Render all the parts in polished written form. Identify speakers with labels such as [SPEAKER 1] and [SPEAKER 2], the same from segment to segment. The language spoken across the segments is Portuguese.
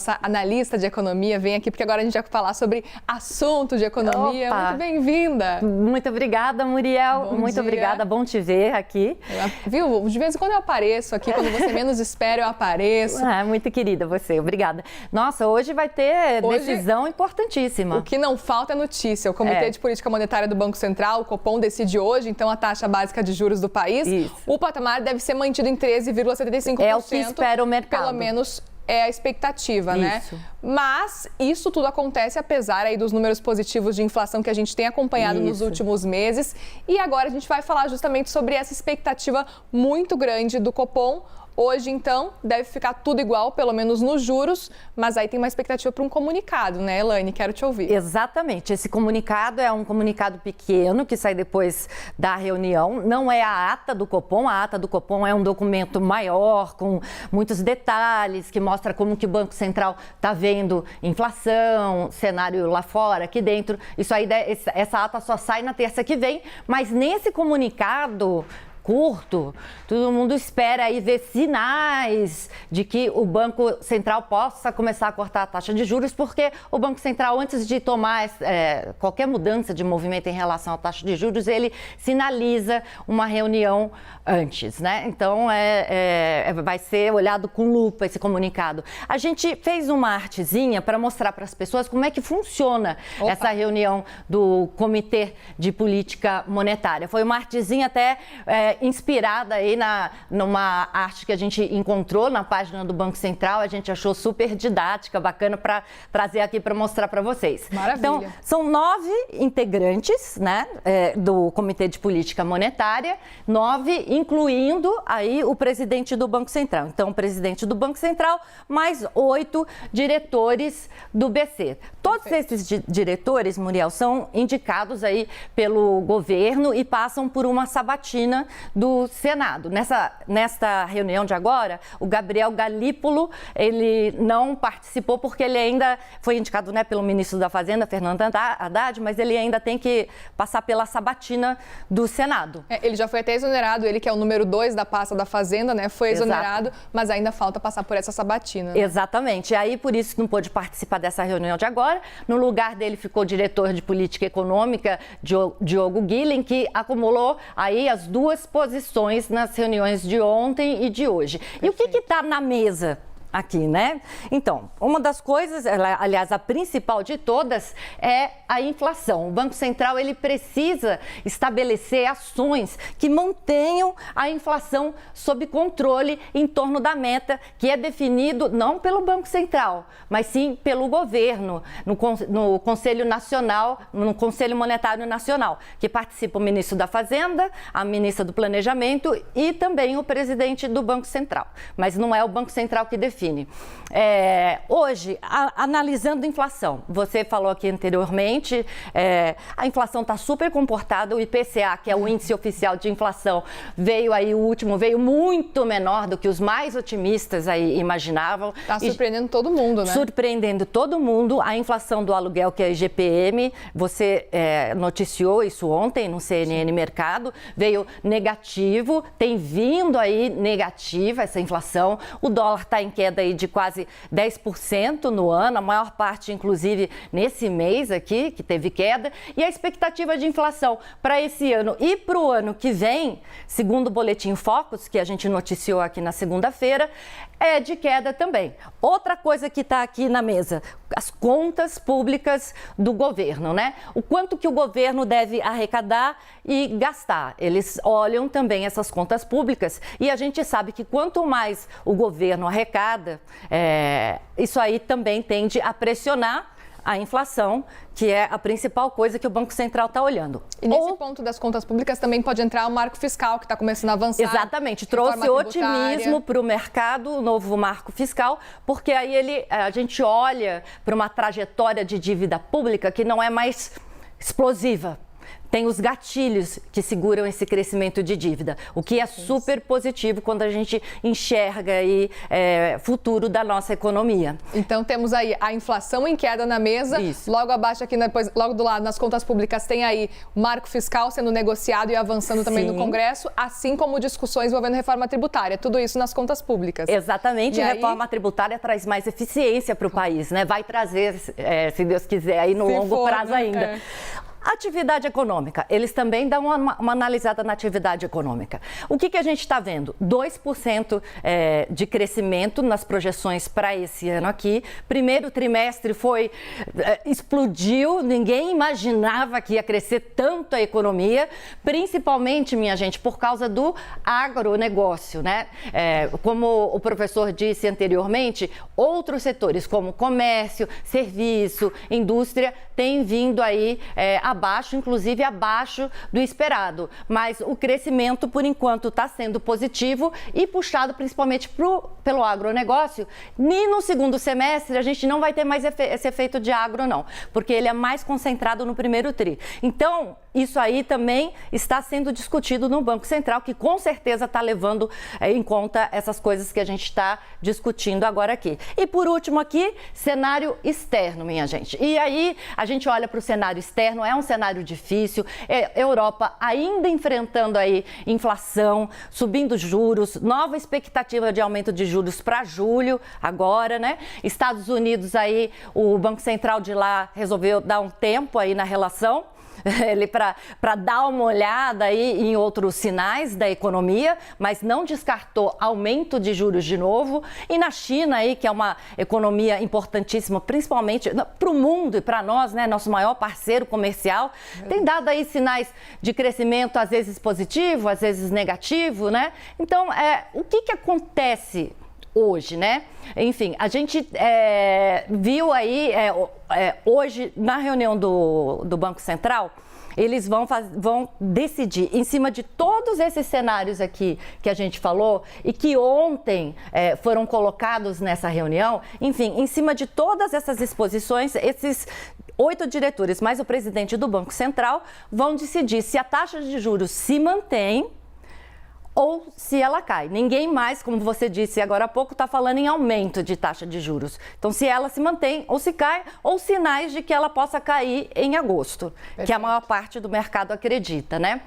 [SPEAKER 1] Nossa analista de economia vem aqui porque agora a gente vai falar sobre assunto de economia.
[SPEAKER 2] Opa.
[SPEAKER 1] Muito bem-vinda.
[SPEAKER 2] Muito obrigada, Muriel. Muito obrigada, bom te ver aqui.
[SPEAKER 1] Viu? De vez em quando eu apareço aqui, quando você menos espera eu apareço.
[SPEAKER 2] Muito querida você, obrigada. Nossa, hoje vai ter decisão importantíssima.
[SPEAKER 1] O que não falta é notícia. O Comitê de Política Monetária do Banco Central, o Copom, decide hoje, então, a taxa básica de juros do país.
[SPEAKER 2] Isso.
[SPEAKER 1] O patamar deve ser mantido em 13,75%.
[SPEAKER 2] É o que espera o mercado.
[SPEAKER 1] Pelo menos é a expectativa, né? Mas isso tudo acontece apesar aí dos números positivos de inflação que a gente tem acompanhado nos últimos meses. E agora a gente vai falar justamente sobre essa expectativa muito grande do Copom. Hoje, então, deve ficar tudo igual, pelo menos nos juros, mas aí tem uma expectativa para um comunicado, né, Elaine? Quero te ouvir.
[SPEAKER 2] Exatamente. Esse comunicado é um comunicado pequeno que sai depois da reunião. Não é a ata do Copom. A ata do Copom é um documento maior, com muitos detalhes, que mostra como que o Banco Central está vendo inflação, cenário lá fora, aqui dentro. Isso aí, essa ata só sai na terça que vem, mas nesse comunicado curto, todo mundo espera aí ver sinais de que o Banco Central possa começar a cortar a taxa de juros, porque o Banco Central, antes de tomar qualquer mudança de movimento em relação à taxa de juros, ele sinaliza uma reunião antes, né? Então, vai ser olhado com lupa esse comunicado. A gente fez uma artezinha para mostrar para as pessoas como é que funciona essa reunião do Comitê de Política Monetária. Foi uma artezinha até inspirada aí numa arte que a gente encontrou na página do Banco Central. A gente achou super didática, bacana para trazer aqui para mostrar para vocês.
[SPEAKER 1] Maravilha.
[SPEAKER 2] Então, são 9 integrantes, né, do Comitê de Política Monetária, 9 incluindo aí o presidente do Banco Central. Então, o presidente do Banco Central, mais 8 diretores do BC. Todos esses diretores, Muriel, são indicados aí pelo governo e passam por uma sabatina do Senado. Nesta reunião de agora, o Gabriel Galípolo, ele não participou porque ele ainda foi indicado, né, pelo ministro da Fazenda, Fernando Haddad, mas ele ainda tem que passar pela sabatina do Senado.
[SPEAKER 1] Ele já foi até exonerado, ele que é o número 2 da pasta da Fazenda, né, foi exonerado, mas ainda falta passar por essa sabatina. Né?
[SPEAKER 2] Exatamente. E aí, por isso, não pôde participar dessa reunião de agora. No lugar dele ficou o diretor de política econômica, Diogo Guilhem, que acumulou aí as duas posições nas reuniões de ontem e de hoje. Perfeito. E o que está na mesa aqui, né? Então, uma das coisas, aliás, a principal de todas é a inflação. O Banco Central, ele precisa estabelecer ações que mantenham a inflação sob controle em torno da meta que é definido não pelo Banco Central, mas sim pelo governo, no Conselho Nacional, no Conselho Monetário Nacional, que participa o ministro da Fazenda, a ministra do Planejamento e também o presidente do Banco Central. Mas não é o Banco Central que define. Hoje, analisando a inflação, você falou aqui anteriormente, a inflação está super comportada, o IPCA, que é o índice oficial de inflação, veio aí, o último veio muito menor do que os mais otimistas aí imaginavam.
[SPEAKER 1] Está surpreendendo todo mundo, né?
[SPEAKER 2] Surpreendendo todo mundo. A inflação do aluguel, que é a IGPM, você noticiou isso ontem no CNN Mercado, veio negativo, tem vindo aí negativa essa inflação, o dólar está em queda aí de quase 10% no ano, a maior parte, inclusive, nesse mês aqui, que teve queda. E a expectativa de inflação para esse ano e para o ano que vem, segundo o Boletim Focus, que a gente noticiou aqui na segunda-feira, é de queda também. Outra coisa que está aqui na mesa, as contas públicas do governo, né? O quanto que o governo deve arrecadar e gastar. Eles olham também essas contas públicas e a gente sabe que quanto mais o governo arrecada, isso aí também tende a pressionar a inflação, que é a principal coisa que o Banco Central está olhando.
[SPEAKER 1] E nesse ponto das contas públicas também pode entrar o marco fiscal, que está começando a avançar.
[SPEAKER 2] Exatamente, trouxe otimismo para o mercado, o novo marco fiscal, porque aí a gente olha para uma trajetória de dívida pública que não é mais explosiva. tem os gatilhos que seguram esse crescimento de dívida, o que é super positivo quando a gente enxerga aí futuro da nossa economia.
[SPEAKER 1] Então temos aí a inflação em queda na mesa, logo abaixo aqui, depois, logo do lado nas contas públicas tem aí o marco fiscal sendo negociado e avançando também no Congresso, assim como discussões envolvendo reforma tributária, tudo isso nas contas públicas.
[SPEAKER 2] Exatamente, e a reforma tributária traz mais eficiência para o país, né? Vai trazer, se Deus quiser, aí no longo prazo ainda. Atividade econômica, eles também dão uma analisada na atividade econômica. O que a gente está vendo? 2% de crescimento nas projeções para esse ano aqui. Primeiro trimestre explodiu, ninguém imaginava que ia crescer tanto a economia, principalmente, minha gente, por causa do agronegócio, né? Como o professor disse anteriormente, outros setores como comércio, serviço, indústria, têm vindo aí abaixo, inclusive abaixo do esperado. Mas o crescimento, por enquanto, está sendo positivo e puxado principalmente pelo agronegócio. E no segundo semestre, a gente não vai ter mais esse efeito de agro, não, porque ele é mais concentrado no primeiro tri. Então, isso aí também está sendo discutido no Banco Central, que com certeza está levando em conta essas coisas que a gente está discutindo agora aqui. E por último aqui, cenário externo, minha gente. E aí, a gente olha para o cenário externo, é um cenário difícil, Europa ainda enfrentando aí inflação, subindo juros, nova expectativa de aumento de juros para julho agora, né? Estados Unidos aí, o Banco Central de lá resolveu dar um tempo aí na relação, para dar uma olhada aí em outros sinais da economia, mas não descartou aumento de juros de novo. E na China aí, que é uma economia importantíssima, principalmente para o mundo e para nós, né, nosso maior parceiro comercial, tem dado aí sinais de crescimento, às vezes positivo, às vezes negativo, né? Então, o que acontece hoje, né? Enfim, a gente viu aí hoje na reunião do Banco Central, eles vão decidir em cima de todos esses cenários aqui que a gente falou e que ontem foram colocados nessa reunião. Enfim, em cima de todas essas exposições, esses 8 diretores mais o presidente do Banco Central vão decidir se a taxa de juros se mantém ou se ela cai. Ninguém mais, como você disse agora há pouco, está falando em aumento de taxa de juros. Então, se ela se mantém ou se cai, ou sinais de que ela possa cair em agosto, que a maior parte do mercado acredita, né?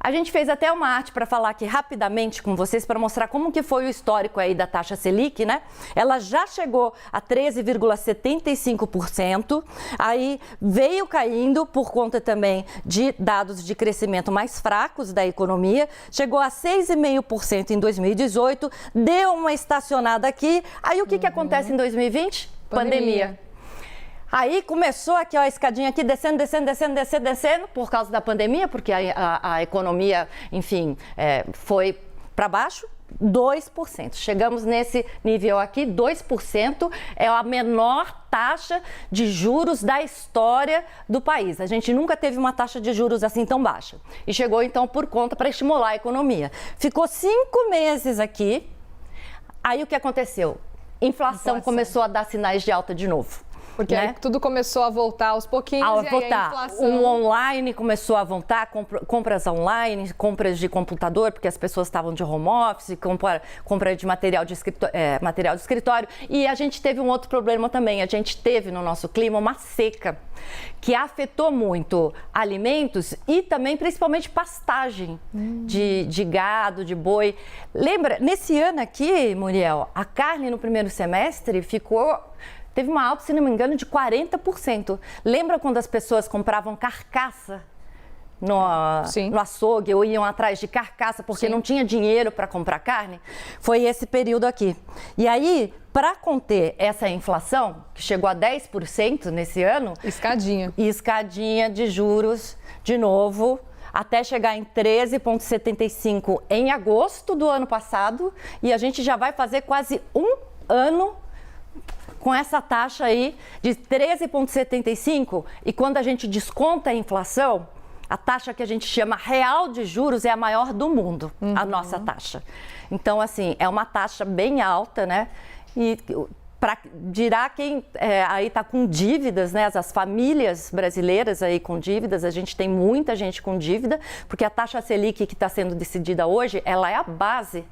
[SPEAKER 2] A gente fez até uma arte para falar aqui rapidamente com vocês, para mostrar como que foi o histórico aí da taxa Selic, né? Ela já chegou a 13,75%, aí veio caindo por conta também de dados de crescimento mais fracos da economia, chegou a 6,5% em 2018, deu uma estacionada aqui, aí o que acontece em 2020? Pandemia. Aí começou aqui, ó, a escadinha aqui, descendo, por causa da pandemia, porque a economia, enfim, foi para baixo, 2%. Chegamos nesse nível aqui, 2% é a menor taxa de juros da história do país. A gente nunca teve uma taxa de juros assim tão baixa. E chegou, então, por conta para estimular a economia. Ficou 5 meses aqui, aí o que aconteceu? Inflação começou a dar sinais de alta de novo.
[SPEAKER 1] Porque aí tudo começou a voltar aos pouquinhos e aí a inflação...
[SPEAKER 2] O online começou a voltar, compras online, compras de computador, porque as pessoas estavam de home office, compra de material de escritório. E a gente teve um outro problema também. A gente teve no nosso clima uma seca que afetou muito alimentos e também, principalmente, pastagem de gado, de boi. Lembra, nesse ano aqui, Muriel, a carne no primeiro semestre teve uma alta, se não me engano, de 40%. Lembra quando as pessoas compravam carcaça no açougue ou iam atrás de carcaça porque não tinha dinheiro para comprar carne? Foi esse período aqui. E aí, para conter essa inflação, que chegou a 10% nesse ano... Escadinha de juros, de novo, até chegar em 13,75% em agosto do ano passado. E a gente já vai fazer quase um ano com essa taxa aí de 13,75%, e quando a gente desconta a inflação, a taxa que a gente chama real de juros é a maior do mundo, a nossa taxa. Então, assim, é uma taxa bem alta, né? E dirá quem aí está com dívidas, né? As famílias brasileiras aí com dívidas, a gente tem muita gente com dívida, porque a taxa Selic que está sendo decidida hoje, ela é a base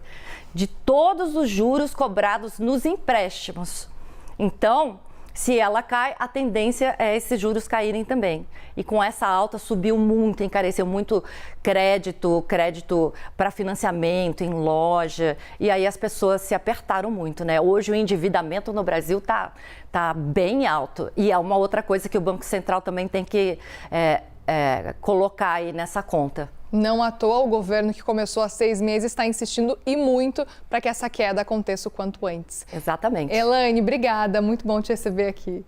[SPEAKER 2] de todos os juros cobrados nos empréstimos. Então, se ela cai, a tendência é esses juros caírem também. E com essa alta subiu muito, encareceu muito crédito para financiamento em loja. E aí as pessoas se apertaram muito, né? Hoje o endividamento no Brasil tá bem alto. E é uma outra coisa que o Banco Central também tem que colocar aí nessa conta.
[SPEAKER 1] Não à toa, o governo que começou há 6 meses está insistindo e muito para que essa queda aconteça o quanto antes.
[SPEAKER 2] Exatamente.
[SPEAKER 1] Elaine, obrigada. Muito bom te receber aqui.